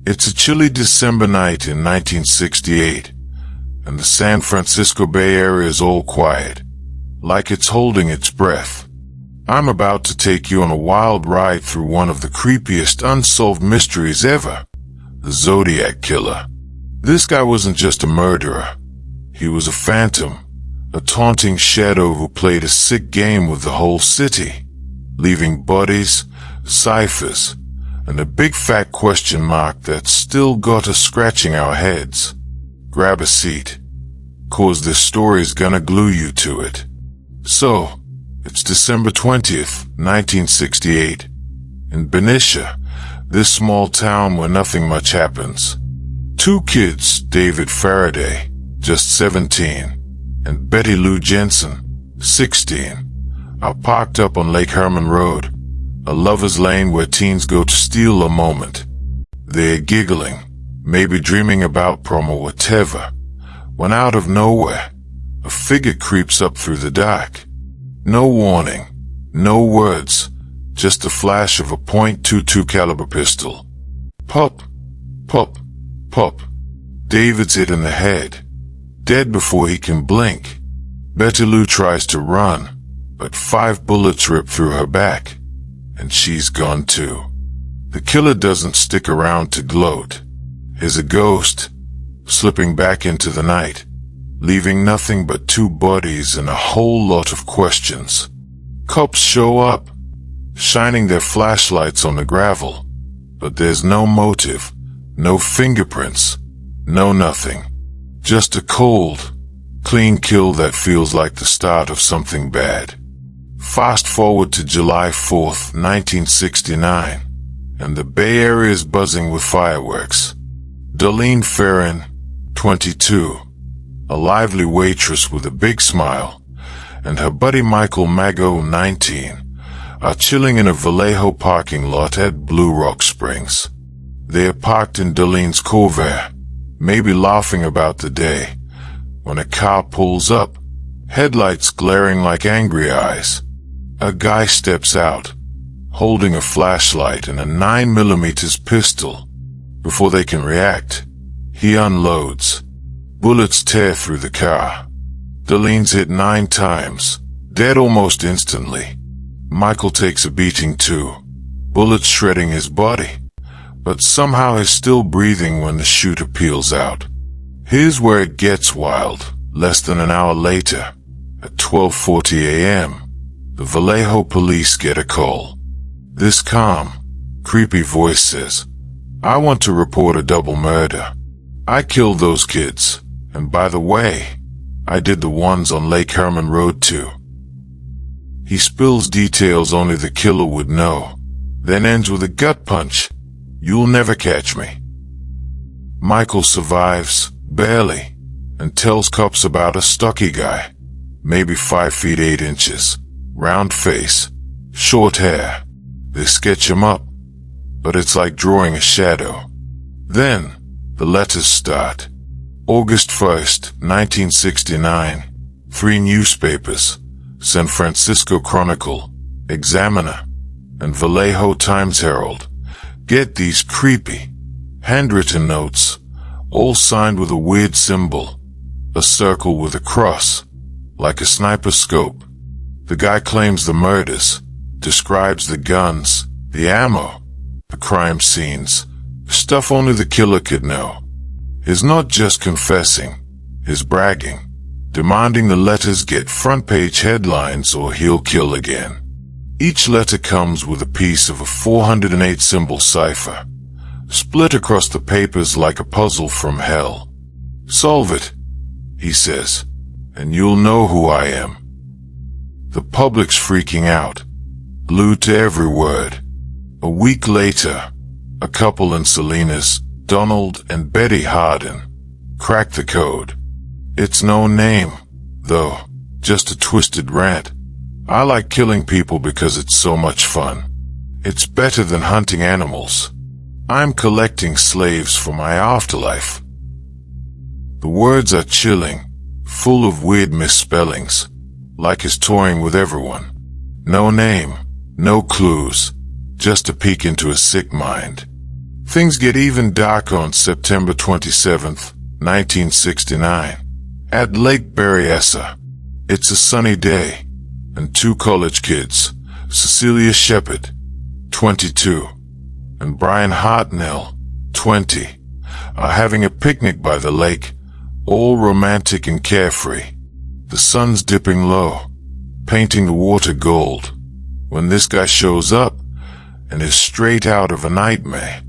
It's a chilly December night in 1968, and the San Francisco Bay Area is all quiet, like it's holding its breath. I'm about to take you on a wild ride through one of the creepiest unsolved mysteries ever, the Zodiac Killer. This guy wasn't just a murderer. He was a phantom, a taunting shadow who played a sick game with the whole city, leaving bodies, ciphers, and a big fat question mark that's still got us scratching our heads. Grab a seat, 'cause this story's gonna glue you to it. So, it's December 20th, 1968, in Benicia, this small town where nothing much happens. Two kids, David Faraday, just 17, and Betty Lou Jensen, 16, are parked up on Lake Herman Road, a lover's lane where teens go to steal a moment. They're giggling, maybe dreaming about prom or whatever, when out of nowhere, a figure creeps up through the dark. No warning, no words, just a flash of a .22 caliber pistol. Pop, pop, pop. David's hit in the head, dead before he can blink. Betty Lou tries to run, but 5 bullets rip through her back, and she's gone too. The killer doesn't stick around to gloat. He's a ghost, slipping back into the night, leaving nothing but 2 bodies and a whole lot of questions. Cops show up, shining their flashlights on the gravel, but there's no motive, no fingerprints, no nothing. Just a cold, clean kill that feels like the start of something bad. Fast forward to July 4th, 1969, and the Bay Area is buzzing with fireworks. Darlene Ferrin, 22, a lively waitress with a big smile, and her buddy Michael Mago, 19, are chilling in a Vallejo parking lot at Blue Rock Springs. They are parked in Darlene's Corvair, maybe laughing about the day, when a car pulls up, headlights glaring like angry eyes. A guy steps out, holding a flashlight and a 9mm pistol. Before they can react, he unloads. Bullets tear through the car. Darlene's hit 9 times, dead almost instantly. Michael takes a beating too, bullets shredding his body, but somehow he's still breathing when the shooter peels out. Here's where it gets wild. Less than an hour later, at 12:40 a.m., the Vallejo police get a call. This calm, creepy voice says, "I want to report a double murder. I killed those kids, and by the way, I did the ones on Lake Herman Road too." He spills details only the killer would know, then ends with a gut punch. "You'll never catch me." Michael survives, barely, and tells cops about a stocky guy, maybe 5 feet 8 inches, round face, short hair. They sketch him up, but it's like drawing a shadow. Then, the letters start. August 1st, 1969, 3 newspapers, San Francisco Chronicle, Examiner, and Vallejo Times-Herald, get these creepy, handwritten notes, all signed with a weird symbol, a circle with a cross, like a sniper scope. The guy claims the murders, describes the guns, the ammo, the crime scenes, stuff only the killer could know. He's not just confessing, he's bragging, demanding the letters get front-page headlines or he'll kill again. Each letter comes with a piece of a 408-symbol cipher, split across the papers like a puzzle from hell. "Solve it," he says, "and you'll know who I am." The public's freaking out, glued to every word. A week later, a couple in Salinas, Donald and Betty Hardin, crack the code. It's no name, though, just a twisted rant. "I like killing people because it's so much fun. It's better than hunting animals. I'm collecting slaves for my afterlife." The words are chilling, full of weird misspellings, like he's toying with everyone. No name, no clues, just a peek into a sick mind. Things get even darker on September 27th, 1969, at Lake Berryessa. It's a sunny day, and two college kids, Cecilia Shepard, 22, and Brian Hartnell, 20, are having a picnic by the lake, all romantic and carefree. The sun's dipping low, painting the water gold, when this guy shows up and is straight out of a nightmare.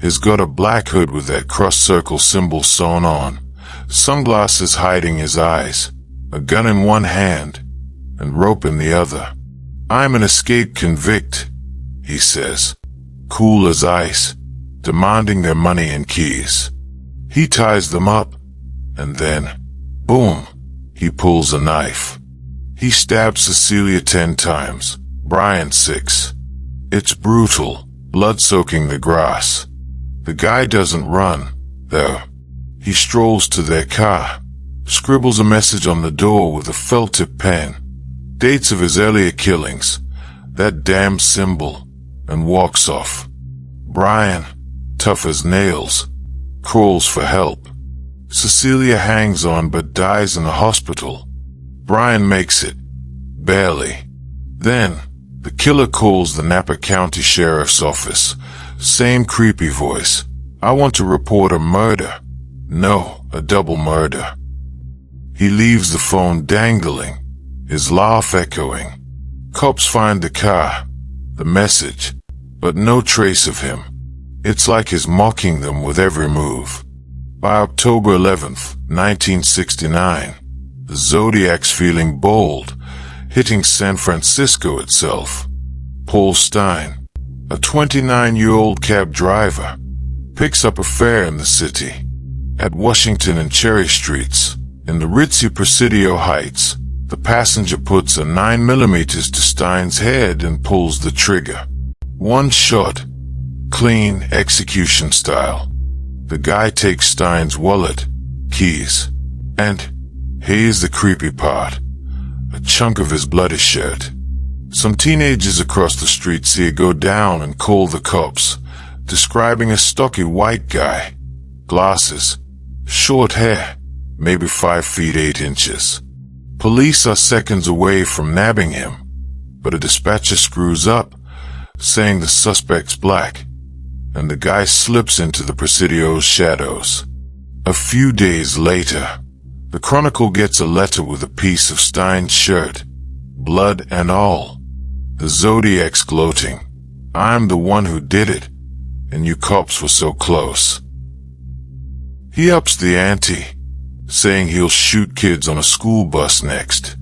He's got a black hood with that cross-circle symbol sewn on, sunglasses hiding his eyes, a gun in one hand, and rope in the other. "I'm an escaped convict," he says, cool as ice, demanding their money and keys. He ties them up, and then, boom, he pulls a knife. He stabs Cecilia 10 times, Brian 6. It's brutal, blood soaking the grass. The guy doesn't run, though. He strolls to their car, scribbles a message on the door with a felt-tip pen, dates of his earlier killings, that damn symbol, and walks off. Brian, tough as nails, crawls for help. Cecilia hangs on but dies in the hospital. Brian makes it, barely. Then, the killer calls the Napa County Sheriff's Office. Same creepy voice. "I want to report a murder." No, a double murder. He leaves the phone dangling, his laugh echoing. Cops find the car, the message, but no trace of him. It's like he's mocking them with every move. By October 11th, 1969, the Zodiac's feeling bold, hitting San Francisco itself. Paul Stein, a 29-year-old cab driver, picks up a fare in the city. At Washington and Cherry Streets, in the ritzy Presidio Heights, the passenger puts a 9mm to Stein's head and pulls the trigger. One shot, clean, execution style. The guy takes Stein's wallet, keys, and, here's the creepy part, a chunk of his bloody shirt. Some teenagers across the street see it go down and call the cops, describing a stocky white guy. Glasses, short hair, maybe 5 feet 8 inches. Police are seconds away from nabbing him, but a dispatcher screws up, saying the suspect's black, and the guy slips into the Presidio's shadows. A few days later, the Chronicle gets a letter with a piece of Stein's shirt, blood and all. The Zodiac's gloating. "I'm the one who did it, and you cops were so close." He ups the ante, saying he'll shoot kids on a school bus next.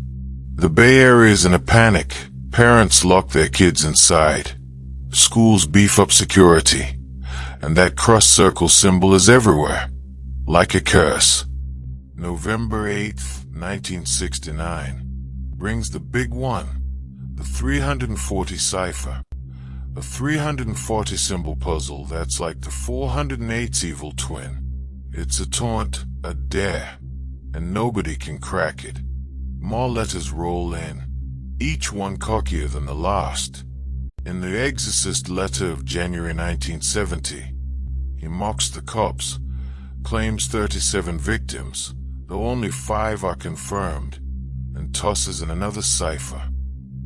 The Bay Area is in a panic. Parents lock their kids inside. Schools beef up security, and that cross-circle symbol is everywhere, like a curse. November 8th, 1969, brings the big one, the 340 cipher, a 340 symbol puzzle that's like the 408's evil twin. It's a taunt, a dare, and nobody can crack it. More letters roll in, each one cockier than the last. In the Exorcist letter of January 1970, he mocks the cops, claims 37 victims, though only 5 are confirmed, and tosses in another cipher,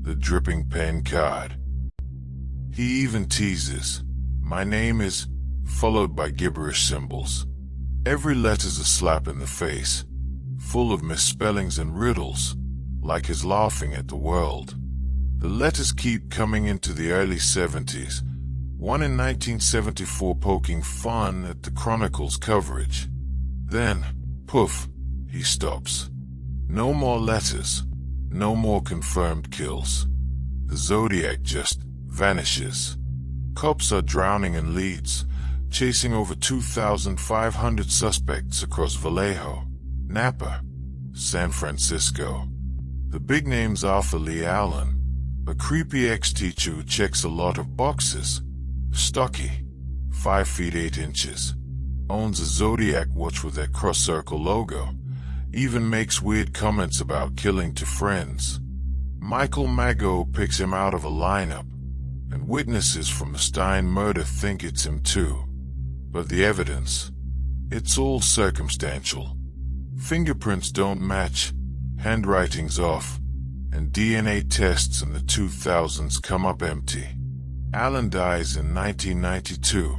the dripping pen card. He even teases, "My name is," followed by gibberish symbols. Every letter's a slap in the face, full of misspellings and riddles, like he's laughing at the world. The letters keep coming into the early 70s, one in 1974 poking fun at the Chronicle's coverage. Then, poof, he stops. No more letters, no more confirmed kills. The Zodiac just vanishes. Cops are drowning in leads, chasing over 2,500 suspects across Vallejo, Napa, San Francisco. The big name's Arthur Lee Allen, a creepy ex-teacher who checks a lot of boxes. Stocky, 5 feet 8 inches, owns a Zodiac watch with that cross-circle logo, even makes weird comments about killing 2 friends. Michael Mago picks him out of a lineup, and witnesses from the Stein murder think it's him too. But the evidence, it's all circumstantial. Fingerprints don't match, handwriting's off, and DNA tests in the 2000s come up empty. Alan dies in 1992,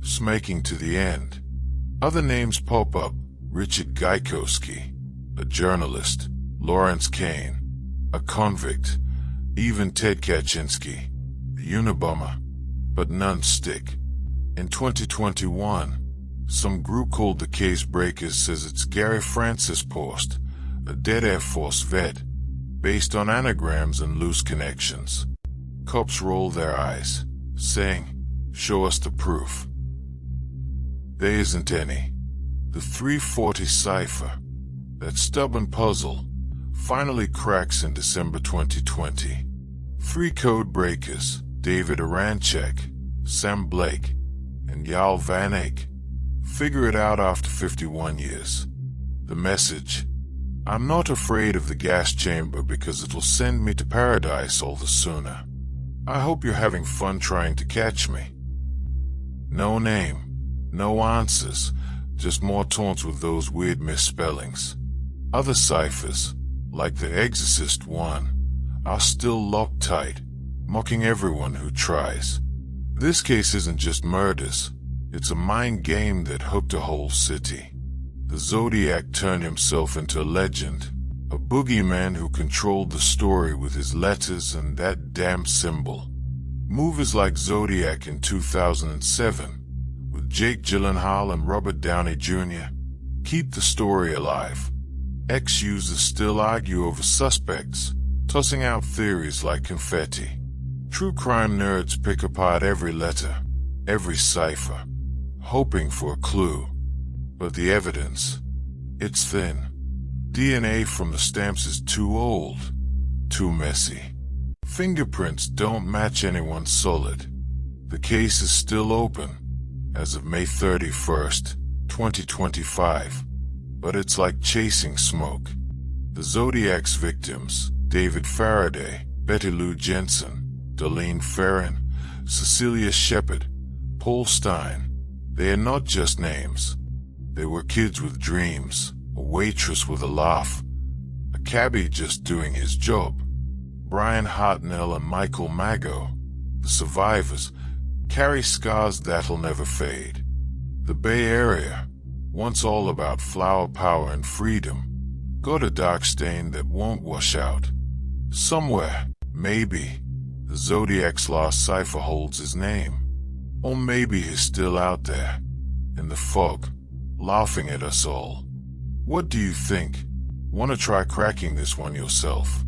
smaking to the end. Other names pop up: Richard Gaikowski, a journalist, Lawrence Kane, a convict, even Ted Kaczynski, a Unabomber, but none stick. In 2021, some group called the Case Breakers says it's Gary Francis Post, a dead Air Force vet, based on anagrams and loose connections. Cops roll their eyes, saying, "Show us the proof." There isn't any. The 340 cipher, that stubborn puzzle, finally cracks in December 2020. 3 code breakers, David Aranchek, Sam Blake, and Yael Van Eyck, figure it out after 51 years. The message: I'm not afraid of the gas chamber because it'll send me to paradise all the sooner. I hope you're having fun trying to catch me. No name, no answers, just more taunts with those weird misspellings. Other ciphers, like the Exorcist one, are still locked tight, mocking everyone who tries. This case isn't just murders, it's a mind game that hooked a whole city. The Zodiac turned himself into a legend, a boogeyman who controlled the story with his letters and that damn symbol. Movies like Zodiac in 2007, with Jake Gyllenhaal and Robert Downey Jr., keep the story alive. Ex-users still argue over suspects, tossing out theories like confetti. True crime nerds pick apart every letter, every cipher, hoping for a clue. But the evidence, it's thin. DNA from the stamps is too old, too messy. Fingerprints don't match anyone solid. The case is still open, as of May 31st, 2025. But it's like chasing smoke. The Zodiac's victims, David Faraday, Betty Lou Jensen, Darlene Ferrin, Cecilia Shepard, Paul Stein, they are not just names. They were kids with dreams, a waitress with a laugh, a cabbie just doing his job. Brian Hartnell and Michael Mago, the survivors, carry scars that'll never fade. The Bay Area, once all about flower power and freedom, got a dark stain that won't wash out. Somewhere, maybe, the Zodiac's lost cipher holds his name. Or maybe he's still out there, in the fog, laughing at us all. What do you think? Want to try cracking this one yourself?